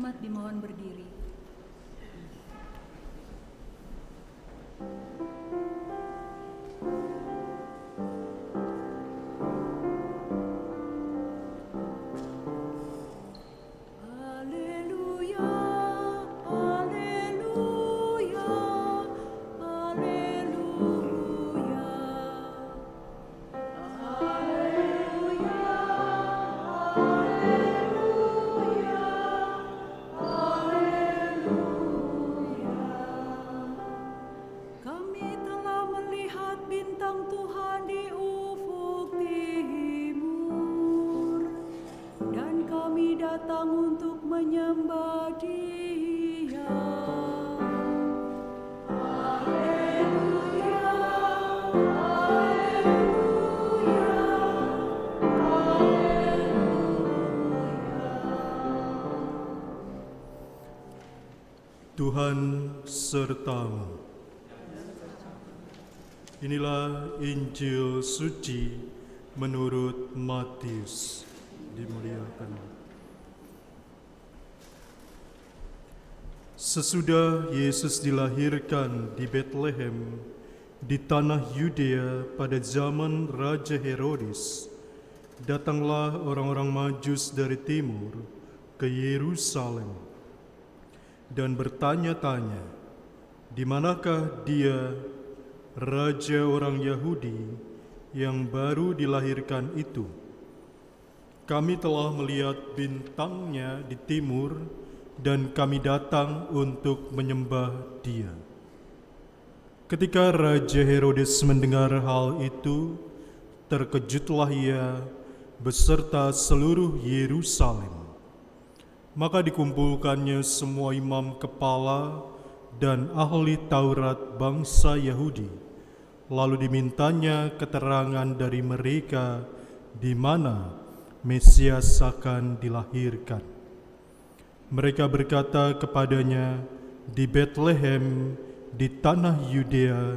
Jemaat dimohon berdiri. Tuhan sertamu. Inilah Injil suci menurut Matius. Dimuliakan. Sesudah Yesus dilahirkan di Betlehem di tanah Yudea pada zaman Raja Herodes, datanglah orang-orang Majus dari timur ke Yerusalem dan bertanya-tanya, di manakah dia, raja orang Yahudi yang baru dilahirkan itu? Kami telah melihat bintangnya di timur dan kami datang untuk menyembah dia. Ketika Raja Herodes mendengar hal itu, terkejutlah ia beserta seluruh Yerusalem. Maka dikumpulkannya semua imam kepala dan ahli Taurat bangsa Yahudi. Lalu dimintanya keterangan dari mereka di mana Mesias akan dilahirkan. Mereka berkata kepadanya, di Betlehem di tanah Yudea,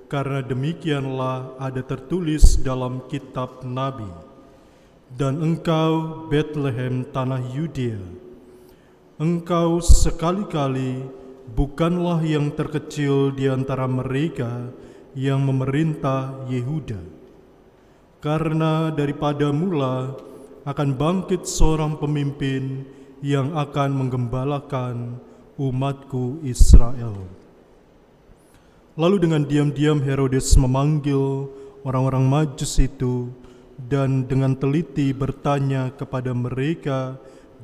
karena demikianlah ada tertulis dalam kitab Nabi. Dan engkau Betlehem tanah Yudea, engkau sekali-kali bukanlah yang terkecil di antara mereka yang memerintah Yehuda. Karena daripada mula akan bangkit seorang pemimpin yang akan menggembalakan umatku Israel. Lalu dengan diam-diam Herodes memanggil orang-orang Majus itu dan dengan teliti bertanya kepada mereka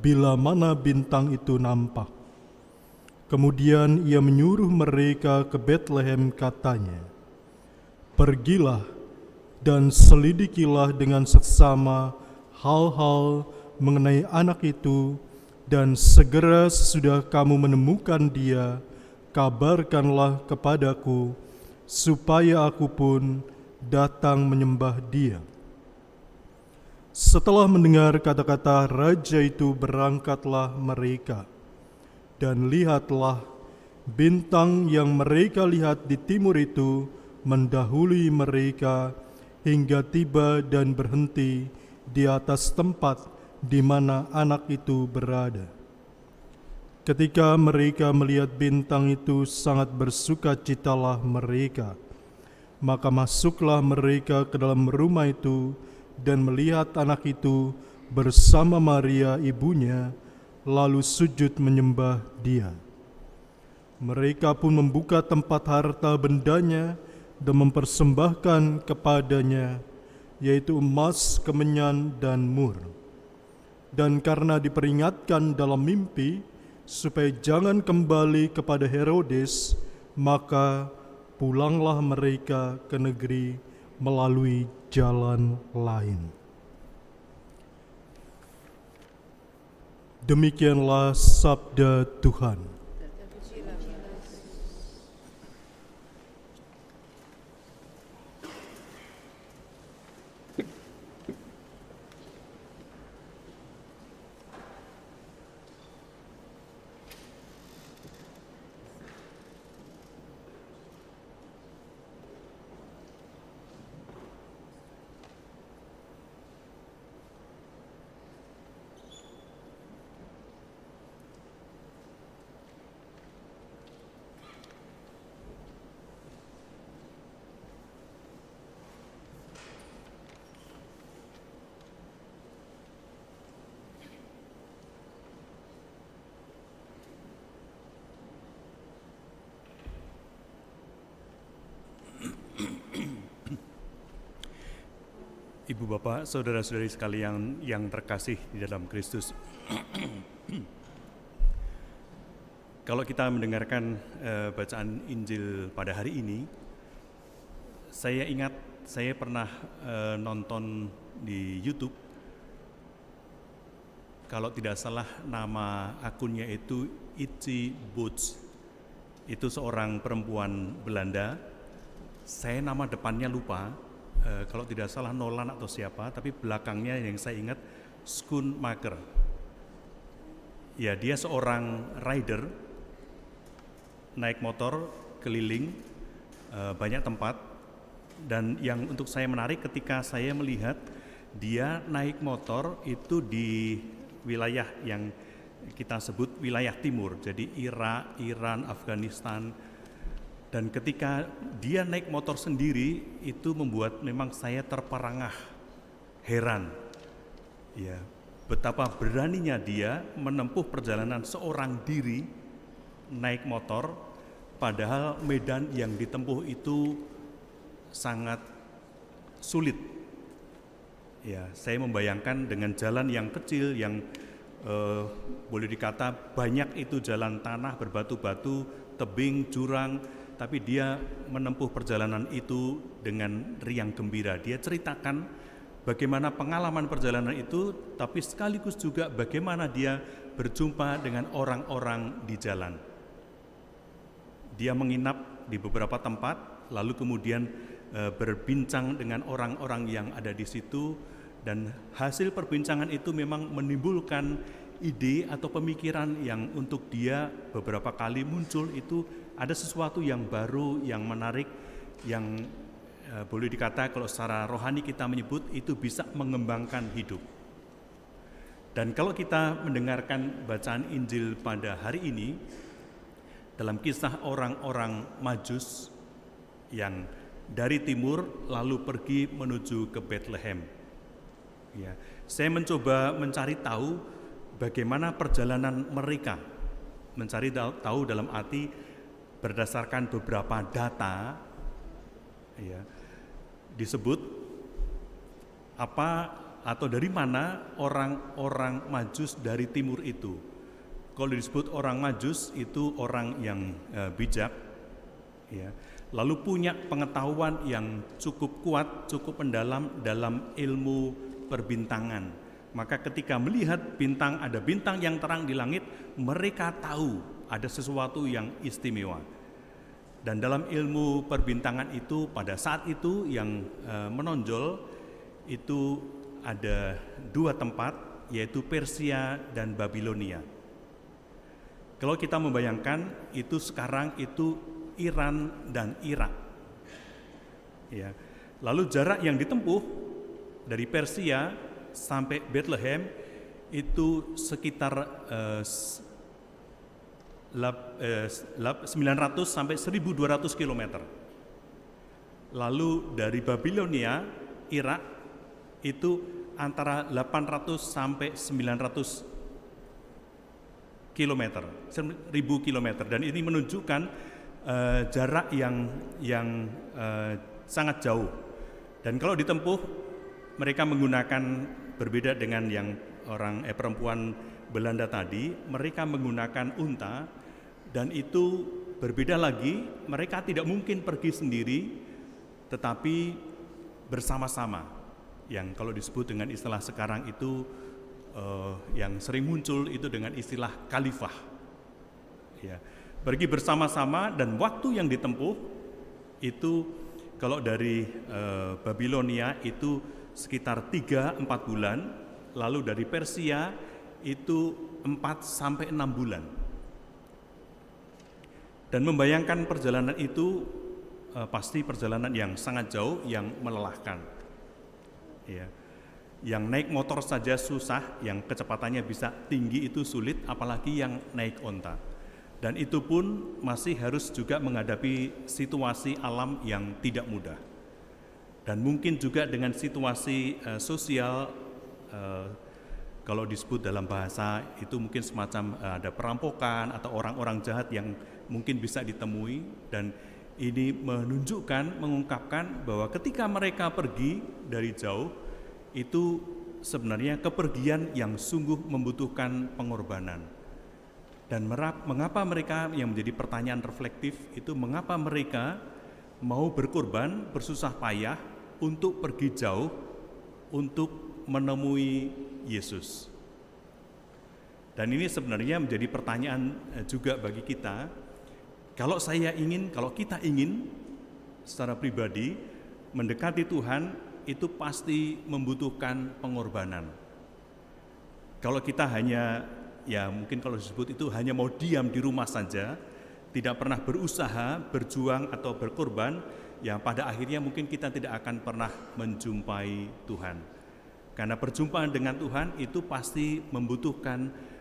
bila mana bintang itu nampak. Kemudian ia menyuruh mereka ke Betlehem, katanya, pergilah dan selidikilah dengan seksama hal-hal mengenai anak itu, dan segera sesudah kamu menemukan dia, kabarkanlah kepadaku, supaya aku pun datang menyembah dia. Setelah mendengar kata-kata raja itu, berangkatlah mereka. Dan lihatlah, bintang yang mereka lihat di timur itu mendahului mereka hingga tiba dan berhenti di atas tempat di mana anak itu berada. Ketika mereka melihat bintang itu, sangat bersukacitalah mereka. Maka masuklah mereka ke dalam rumah itu dan melihat anak itu bersama Maria ibunya, lalu sujud menyembah dia. Mereka pun membuka tempat harta bendanya dan mempersembahkan kepadanya, yaitu emas, kemenyan, dan mur. Dan karena diperingatkan dalam mimpi supaya jangan kembali kepada Herodes, maka pulanglah mereka ke negeri melalui jalan lain. Demikianlah sabda Tuhan. Ibu Bapak, saudara-saudari sekalian yang terkasih di dalam Kristus. Kalau kita mendengarkan bacaan Injil pada hari ini, saya ingat saya pernah nonton di YouTube. Kalau tidak salah nama akunnya itu Itzy Boots. Itu seorang perempuan Belanda. Saya nama depannya lupa. Kalau tidak salah Nolan atau siapa, tapi belakangnya yang saya ingat Schoonmaker. Ya, dia seorang rider, naik motor keliling banyak tempat, dan yang untuk saya menarik ketika saya melihat dia naik motor itu di wilayah yang kita sebut wilayah timur, jadi Irak, Iran, Afghanistan. Dan ketika dia naik motor sendiri itu membuat memang saya terperangah, heran. Ya, betapa beraninya dia menempuh perjalanan seorang diri naik motor, padahal medan yang ditempuh itu sangat sulit. Ya, saya membayangkan dengan jalan yang kecil yang boleh dikata banyak itu jalan tanah berbatu-batu, tebing, jurang, tapi dia menempuh perjalanan itu dengan riang gembira. Dia ceritakan bagaimana pengalaman perjalanan itu, tapi sekaligus juga bagaimana dia berjumpa dengan orang-orang di jalan. Dia menginap di beberapa tempat, lalu kemudian berbincang dengan orang-orang yang ada di situ, dan hasil perbincangan itu memang menimbulkan ide atau pemikiran yang untuk dia beberapa kali muncul. Itu ada sesuatu yang baru, yang menarik, yang boleh dikata kalau secara rohani kita menyebut itu bisa mengembangkan hidup. Dan kalau kita mendengarkan bacaan Injil pada hari ini, dalam kisah orang-orang Majus yang dari timur lalu pergi menuju ke Bethlehem. Ya, saya mencoba mencari tahu bagaimana perjalanan mereka, mencari tahu dalam arti berdasarkan beberapa data, ya, disebut apa atau dari mana orang-orang Majus dari timur itu. Kalau disebut orang Majus itu orang yang bijak, ya, lalu punya pengetahuan yang cukup kuat, cukup mendalam dalam ilmu perbintangan. Maka ketika melihat bintang, ada bintang yang terang di langit, mereka tahu ada sesuatu yang istimewa. Dan dalam ilmu perbintangan itu pada saat itu yang menonjol itu ada dua tempat, yaitu Persia dan Babilonia. Kalau kita membayangkan itu sekarang itu Iran dan Irak. Ya. Lalu jarak yang ditempuh dari Persia sampai Bethlehem itu sekitar 900 sampai 1200 km. Lalu dari Babilonia, Irak itu antara 800 sampai 900 km, 1000 km. Dan ini menunjukkan jarak yang sangat jauh. Dan kalau ditempuh, mereka menggunakan, berbeda dengan yang perempuan Belanda tadi, mereka menggunakan unta. Dan itu berbeda lagi, mereka tidak mungkin pergi sendiri, tetapi bersama-sama. Yang kalau disebut dengan istilah sekarang itu, yang sering muncul itu dengan istilah khalifah. Ya, pergi bersama-sama, dan waktu yang ditempuh itu kalau dari Babilonia itu sekitar 3-4 bulan, lalu dari Persia itu 4-6 bulan. Dan membayangkan perjalanan itu pasti perjalanan yang sangat jauh, yang melelahkan. Ya. Yang naik motor saja susah, yang kecepatannya bisa tinggi itu sulit, apalagi yang naik onta. Dan itu pun masih harus juga menghadapi situasi alam yang tidak mudah. Dan mungkin juga dengan situasi sosial, kalau disebut dalam bahasa itu mungkin semacam ada perampokan atau orang-orang jahat yang mungkin bisa ditemui. Dan ini menunjukkan, mengungkapkan bahwa ketika mereka pergi dari jauh, itu sebenarnya kepergian yang sungguh membutuhkan pengorbanan. Dan mengapa mereka, yang menjadi pertanyaan reflektif itu, mengapa mereka mau berkorban, bersusah payah untuk pergi jauh untuk menemui Yesus. Dan ini sebenarnya menjadi pertanyaan juga bagi kita. Kalau kita ingin secara pribadi mendekati Tuhan, itu pasti membutuhkan pengorbanan. Kalau kita hanya, ya mungkin kalau disebut itu hanya mau diam di rumah saja, tidak pernah berusaha, berjuang atau berkorban, ya pada akhirnya mungkin kita tidak akan pernah menjumpai Tuhan. Karena perjumpaan dengan Tuhan itu pasti membutuhkan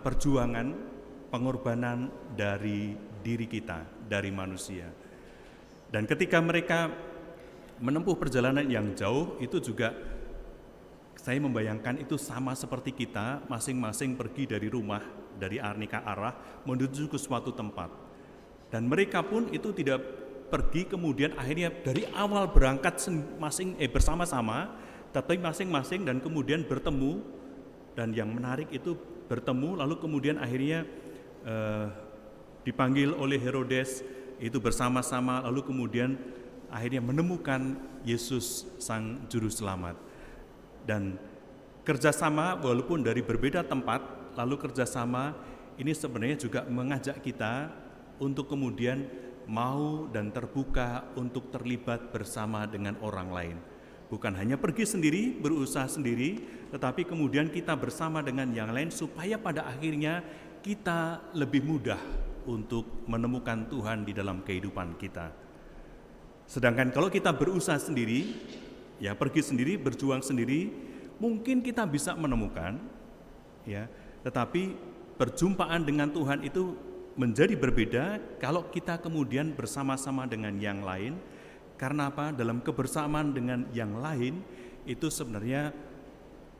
perjuangan, pengorbanan dari diri kita, dari manusia. Dan ketika mereka menempuh perjalanan yang jauh, itu juga saya membayangkan itu sama seperti kita, masing-masing pergi dari rumah, dari aneka arah, menuju ke suatu tempat. Dan mereka pun itu tidak pergi kemudian akhirnya dari awal berangkat bersama-sama, tapi masing-masing dan kemudian bertemu. Dan yang menarik itu bertemu, lalu kemudian akhirnya dipanggil oleh Herodes, itu bersama-sama, lalu kemudian akhirnya menemukan Yesus Sang Juru Selamat. Dan kerjasama walaupun dari berbeda tempat, lalu kerjasama ini sebenarnya juga mengajak kita untuk kemudian mau dan terbuka untuk terlibat bersama dengan orang lain. Bukan hanya pergi sendiri, berusaha sendiri, tetapi kemudian kita bersama dengan yang lain supaya pada akhirnya kita lebih mudah untuk menemukan Tuhan di dalam kehidupan kita. Sedangkan kalau kita berusaha sendiri, ya pergi sendiri, berjuang sendiri, mungkin kita bisa menemukan, ya, tetapi perjumpaan dengan Tuhan itu menjadi berbeda kalau kita kemudian bersama-sama dengan yang lain. Karena apa? Dalam kebersamaan dengan yang lain itu sebenarnya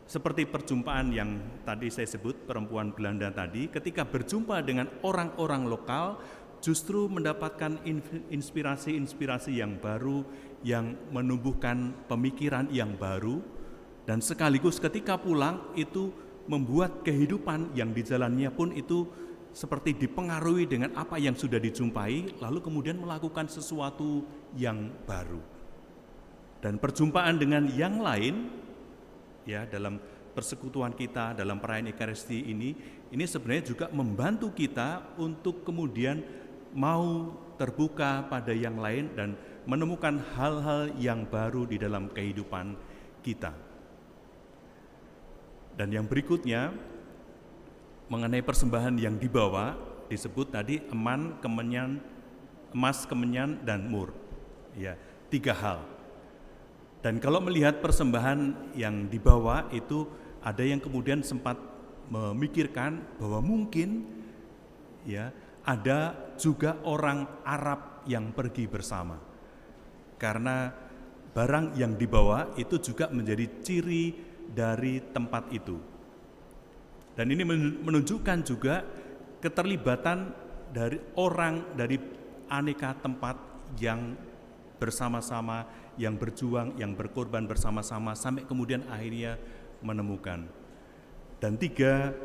seperti perjumpaan yang tadi saya sebut, perempuan Belanda tadi, ketika berjumpa dengan orang-orang lokal justru mendapatkan inspirasi-inspirasi yang baru, yang menumbuhkan pemikiran yang baru, dan sekaligus ketika pulang itu membuat kehidupan yang di jalannya pun itu seperti dipengaruhi dengan apa yang sudah dijumpai, lalu kemudian melakukan sesuatu yang baru. Dan perjumpaan dengan yang lain, ya dalam persekutuan kita, dalam perayaan Ekaristi ini sebenarnya juga membantu kita untuk kemudian mau terbuka pada yang lain dan menemukan hal-hal yang baru di dalam kehidupan kita. Dan yang berikutnya, mengenai persembahan yang dibawa, disebut tadi emas, kemenyan, dan mur. Ya, 3 hal. Dan kalau melihat persembahan yang dibawa itu ada yang kemudian sempat memikirkan bahwa mungkin ya ada juga orang Arab yang pergi bersama. Karena barang yang dibawa itu juga menjadi ciri dari tempat itu. Dan ini menunjukkan juga keterlibatan dari orang dari aneka tempat yang bersama-sama, yang berjuang, yang berkorban bersama-sama sampai kemudian akhirnya menemukan. Dan 3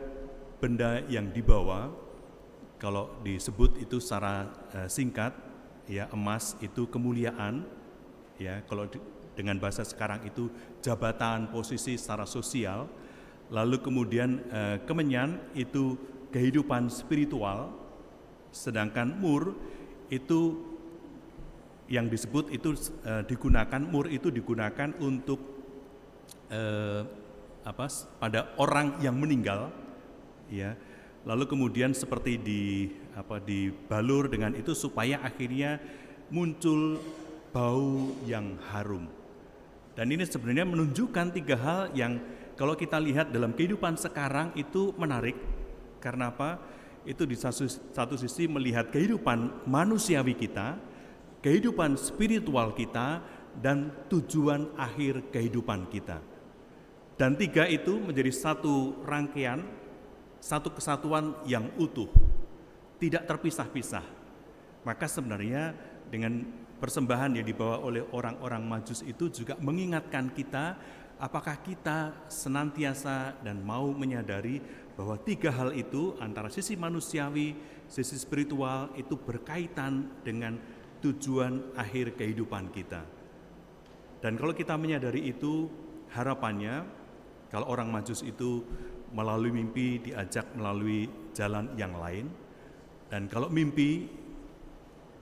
benda yang dibawa, kalau disebut itu secara singkat, ya emas itu kemuliaan, ya kalau dengan bahasa sekarang itu jabatan, posisi secara sosial. Lalu kemudian kemenyan itu kehidupan spiritual, sedangkan mur itu yang disebut itu mur itu digunakan untuk pada orang yang meninggal, ya. Lalu kemudian seperti dibalur dengan itu supaya akhirnya muncul bau yang harum. Dan ini sebenarnya menunjukkan 3 hal yang kalau kita lihat dalam kehidupan sekarang itu menarik. Karena apa? Itu di satu sisi melihat kehidupan manusiawi kita, kehidupan spiritual kita, dan tujuan akhir kehidupan kita. Dan 3 itu menjadi satu rangkaian, satu kesatuan yang utuh, tidak terpisah-pisah. Maka sebenarnya dengan persembahan yang dibawa oleh orang-orang Majus itu juga mengingatkan kita apakah kita senantiasa dan mau menyadari bahwa tiga hal itu antara sisi manusiawi, sisi spiritual itu berkaitan dengan tujuan akhir kehidupan kita. Dan kalau kita menyadari itu, harapannya kalau orang Majus itu melalui mimpi diajak melalui jalan yang lain. Dan kalau mimpi,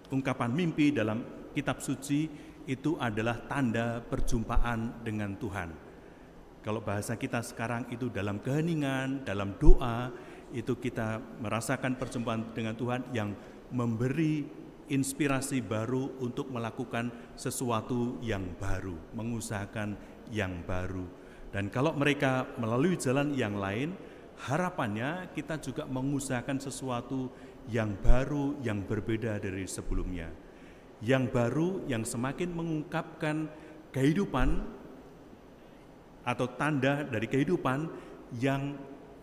ungkapan mimpi dalam kitab suci itu adalah tanda perjumpaan dengan Tuhan. Kalau bahasa kita sekarang itu dalam keheningan, dalam doa, itu kita merasakan perjumpaan dengan Tuhan yang memberi inspirasi baru untuk melakukan sesuatu yang baru, mengusahakan yang baru. Dan kalau mereka melalui jalan yang lain, harapannya kita juga mengusahakan sesuatu yang baru, yang berbeda dari sebelumnya. Yang baru, yang semakin mengungkapkan kehidupan atau tanda dari kehidupan yang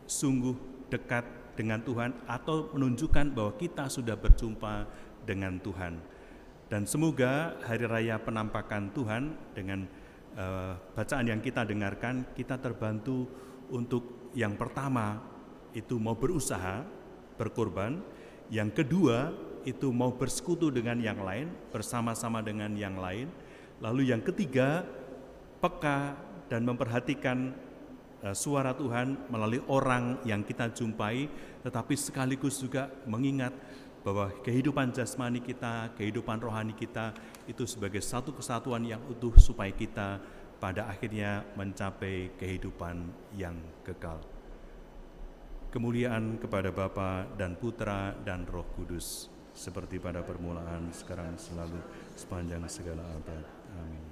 sungguh dekat dengan Tuhan atau menunjukkan bahwa kita sudah berjumpa dengan Tuhan. Dan semoga hari raya penampakan Tuhan dengan bacaan yang kita dengarkan, kita terbantu untuk yang pertama itu mau berusaha, berkorban, yang kedua itu mau bersekutu dengan yang lain, bersama-sama dengan yang lain, lalu yang ketiga peka dan memperhatikan suara Tuhan melalui orang yang kita jumpai, tetapi sekaligus juga mengingat bahwa kehidupan jasmani kita, kehidupan rohani kita itu sebagai satu kesatuan yang utuh supaya kita pada akhirnya mencapai kehidupan yang kekal. Kemuliaan kepada Bapa dan Putra dan Roh Kudus, seperti pada permulaan, sekarang, selalu, sepanjang segala abad. Amin.